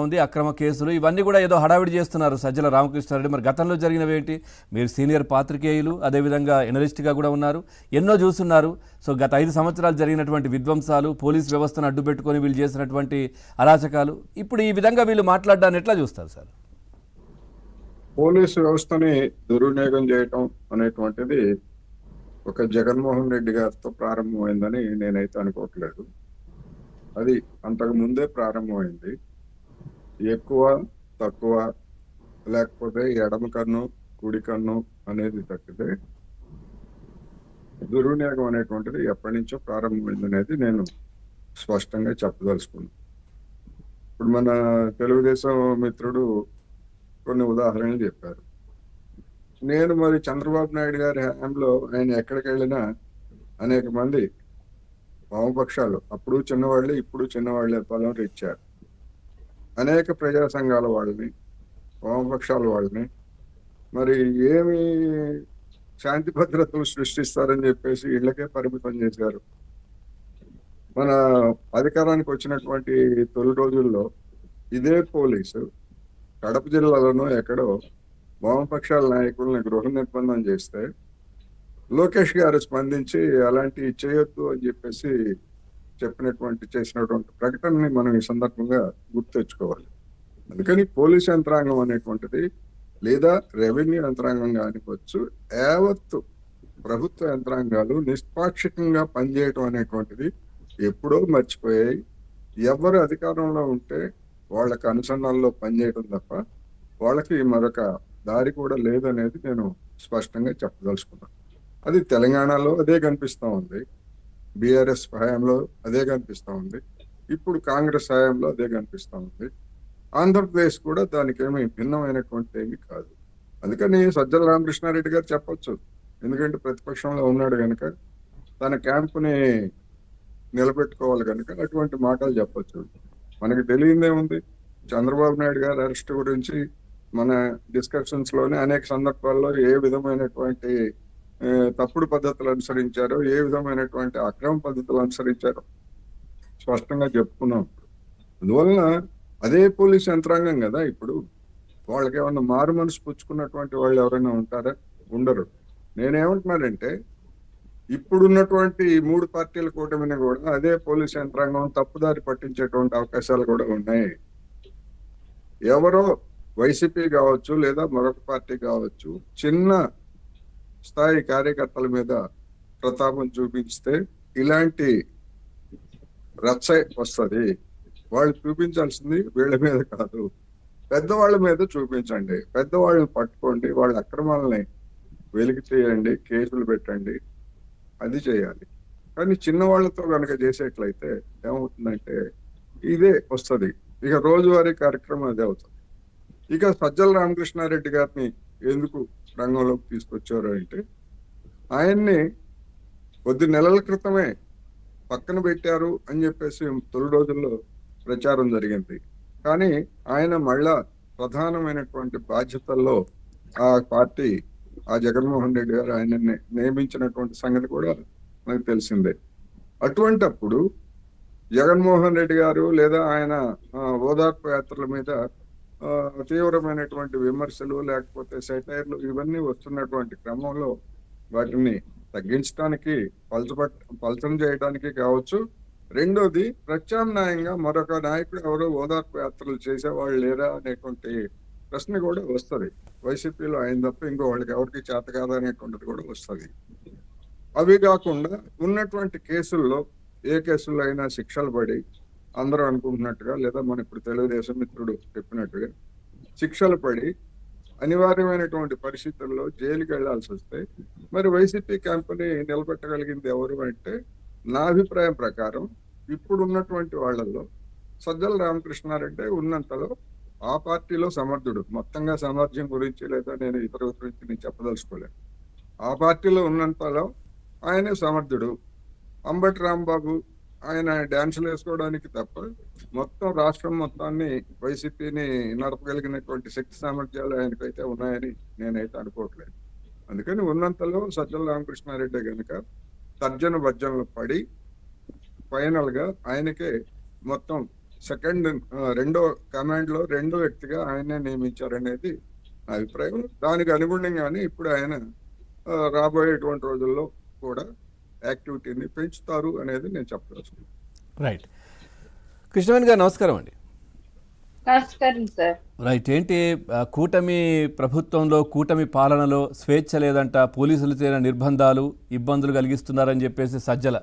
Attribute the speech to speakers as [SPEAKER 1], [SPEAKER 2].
[SPEAKER 1] ఉంది అక్రమ కేసులు ఇవన్నీ కూడా ఏదో హడావిడి చేస్తున్నారు సజ్జల రామకృష్ణారెడ్డి. మరి గతంలో జరిగినవి ఏంటి? మీరు సీనియర్ పాత్రికేయులు, అదేవిధంగా ఎనలిస్ట్గా కూడా ఉన్నారు, ఎన్నో చూస్తున్నారు. సో గత 5 సంవత్సరాలు జరిగినటువంటి విధ్వంసాలు, పోలీస్ వ్యవస్థను అడ్డుపెట్టుకొని వీళ్ళు చేసినటువంటి అరాచకాలు, ఇప్పుడు ఈ విధంగా వీళ్ళు మాట్లాడడాన్ని ఎట్లా చూస్తారు సార్?
[SPEAKER 2] పోలీసు వ్యవస్థని దుర్వినియోగం చేయటం అనేటువంటిది ఒక జగన్మోహన్ రెడ్డి గారితో ప్రారంభమైందని నేనైతే అనుకోవట్లేదు. అది అంతకు ముందే ప్రారంభమైంది. ఎక్కువ తక్కువ లేకపోతే ఎడమ కన్ను కుడి కన్ను అనేది తప్పితే దుర్వినియోగం అనేటువంటిది ఎప్పటి నుంచో ప్రారంభమైంది అనేది నేను స్పష్టంగా చెప్పదలుచుకున్నాను. ఇప్పుడు మన తెలుగుదేశం మిత్రుడు కొన్ని ఉదాహరణలు చెప్పారు. నేను మరి చంద్రబాబు నాయుడు గారి హయాంలో ఆయన ఎక్కడికి వెళ్ళినా అనేక మంది వామపక్షాలు, అప్పుడు చిన్నవాళ్ళే ఇప్పుడు చిన్నవాళ్ళే పొలం ఇచ్చారు. అనేక ప్రజా సంఘాల వాళ్ళని, వామపక్షాల వాళ్ళని మరి ఏమి శాంతి భద్రతలు సృష్టిస్తారని చెప్పేసి ఇళ్లకే పరిమితం చేశారు. మన అధికారానికి వచ్చినటువంటి తొలి రోజుల్లో ఇదే పోలీసు కడప జిల్లాలోనూ ఎక్కడో వామపక్షాల నాయకుల్ని గృహ నిర్బంధం చేస్తే లోకేష్ గారు స్పందించి అలాంటివి చేయొద్దు అని చెప్పేసి చేసినటువంటి ప్రకటనని మనం ఈ సందర్భంగా గుర్తు తెచ్చుకోవాలి. అందుకని పోలీస్ యంత్రాంగం అనేటువంటిది లేదా రెవెన్యూ యంత్రాంగం కానివచ్చు, యావత్తు ప్రభుత్వ యంత్రాంగాలు నిష్పాక్షికంగా పనిచేయటం అనేటువంటిది ఎప్పుడో మర్చిపోయాయి. ఎవరు అధికారంలో ఉంటే వాళ్ళకి అనుసరణల్లో పనిచేయడం తప్ప వాళ్ళకి మరొక దారి కూడా లేదనేది నేను స్పష్టంగా చెప్పదలుచుకున్నాను. అది తెలంగాణలో అదే కనిపిస్తూ ఉంది, బీఆర్ఎస్ హయాంలో అదే కనిపిస్తూ ఉంది, ఇప్పుడు కాంగ్రెస్ హయాంలో అదే కనిపిస్తూ ఉంది. ఆంధ్రప్రదేశ్ కూడా దానికి ఏమీ భిన్నమైనటువంటి ఏమీ కాదు. అందుకని సజ్జల రామకృష్ణారెడ్డి గారు చెప్పొచ్చు, ఎందుకంటే ప్రతిపక్షంలో ఉన్నాడు కనుక తన క్యాంపుని నిలబెట్టుకోవాలి కనుక అటువంటి మాటలు చెప్పొచ్చు. మనకి తెలియదేముంది, చంద్రబాబు నాయుడు గారి అరెస్ట్ గురించి మన డిస్కషన్స్ లోనే అనేక సందర్భాల్లో ఏ విధమైనటువంటి తప్పుడు పద్ధతులు అనుసరించారో, ఏ విధమైనటువంటి అక్రమ పద్ధతులు అనుసరించారో స్పష్టంగా చెప్పుకున్నాం. అందువలన అదే పోలీస్ యంత్రాంగం కదా ఇప్పుడు. వాళ్ళకి ఏమన్నా మారు మనసు పుచ్చుకున్నటువంటి వాళ్ళు ఎవరైనా ఉంటారా? ఉండరు. నేనేమంటున్నానంటే ఇప్పుడున్నటువంటి ఈ 3 పార్టీల కూటమిని కూడా అదే పోలీస్ యంత్రాంగం తప్పుదారి పట్టించేటువంటి అవకాశాలు కూడా ఉన్నాయి. ఎవరో వైసీపీ కావచ్చు లేదా మరొక పార్టీ కావచ్చు, చిన్న స్థాయి కార్యకర్తల మీద ప్రతాపం చూపిస్తే ఇలాంటి రచ్చ వస్తుంది. వాళ్ళు చూపించాల్సింది వీళ్ళ మీద కాదు, పెద్దవాళ్ళ మీద చూపించండి. పెద్దవాళ్ళని పట్టుకోండి, వాళ్ళ అక్రమాలని వెలికి తీయండి, కేసులు పెట్టండి, అది చేయాలి. కానీ చిన్నవాళ్లతో కనుక చేసేట్లయితే ఏమవుతుందంటే ఇదే వస్తుంది. ఇక రోజువారీ కార్యక్రమం అదే అవుతుంది. ఇక సజ్జల రామకృష్ణారెడ్డి గారిని ఎందుకు రంగంలోకి తీసుకొచ్చారు అంటే, ఆయన్ని కొద్ది నెలల క్రితమే పక్కన పెట్టారు అని చెప్పేసి తొలి రోజుల్లో ప్రచారం జరిగింది. కానీ ఆయన మళ్ళా ప్రధానమైనటువంటి బాధ్యతల్లో ఆ పార్టీ, ఆ జగన్మోహన్ రెడ్డి గారు ఆయనని నియమించినటువంటి సంగతి కూడా మనకు తెలిసిందే. అటువంటప్పుడు జగన్మోహన్ రెడ్డి గారు లేదా ఆయన ఓదార్పు యాత్రల మీద తీవ్రమైనటువంటి విమర్శలు లేకపోతే సెటైర్లు ఇవన్నీ వస్తున్నటువంటి క్రమంలో వాటిని తగ్గించడానికి, పలచన చేయడానికి కావచ్చు. రెండోది, ప్రత్యామ్నాయంగా మరొక నాయకుడు ఎవరో ఓదార్పు యాత్రలు చేసేవాళ్ళు లేరా అనేటువంటి ప్రశ్న కూడా వస్తుంది. వైసీపీలో ఆయన తప్ప ఇంకో వాళ్ళకి ఎవరికి చేత కాదనేటువంటిది కూడా వస్తుంది. అవి కాకుండా ఉన్నటువంటి కేసుల్లో ఏ కేసుల్లో అయినా శిక్షలు పడి అందరూ అనుకుంటున్నట్టుగా లేదా మన ఇప్పుడు తెలుగుదేశం మిత్రుడు చెప్పినట్టుగా శిక్షలు పడి అనివార్యమైనటువంటి పరిస్థితుల్లో జైలుకి వెళ్లాల్సి వస్తే మరి వైసీపీ క్యాంపుని నిలబెట్టగలిగింది ఎవరు అంటే, నా అభిప్రాయం ప్రకారం ఇప్పుడు ఉన్నటువంటి వాళ్ళల్లో సజ్జల రామకృష్ణారెడ్డి ఉన్నంతలో ఆ పార్టీలో సమర్థుడు. మొత్తంగా సామర్థ్యం గురించి లేదా నేను ఇతర గురించి నేను చెప్పదలుచుకోలేను. ఆ పార్టీలో ఉన్నంతలో ఆయనే సమర్థుడు. అంబటి రాంబాబు ఆయన డ్యాన్సులు వేసుకోవడానికి తప్ప మొత్తం రాష్ట్రం మొత్తాన్ని వైసీపీని నడపగలిగినటువంటి శక్తి సామర్థ్యాలు ఆయనకైతే ఉన్నాయని నేనైతే అనుకోవట్లేదు. అందుకని ఉన్నంతలో సజ్జల రామకృష్ణారెడ్డి కనుక తర్జన భర్జనలు పడి ఫైనల్ గా ఆయనకే మొత్తం సెకండ్ రెండో కమాండ్లో రెండో వ్యక్తిగా ఆయనే నియమించారనేది నా అభిప్రాయం. దానికి అనుగుణంగానే ఇప్పుడు ఆయన రాబోయేటువంటి రోజుల్లో కూడా యాక్టివిటీని పెంచుతారు అనేది నేను చెప్పదలుచుకున్నాను.
[SPEAKER 1] రైట్. కృష్ణవేణి గారు నమస్కారం అండి.
[SPEAKER 3] నమస్కారం సార్.
[SPEAKER 1] రైట్. ఏంటి కూటమి ప్రభుత్వంలో కూటమి పాలనలో స్వేచ్ఛ లేదంట, పోలీసులు చేరిన నిర్బంధాలు ఇబ్బందులు కలిగిస్తున్నారని చెప్పేసి సజ్జల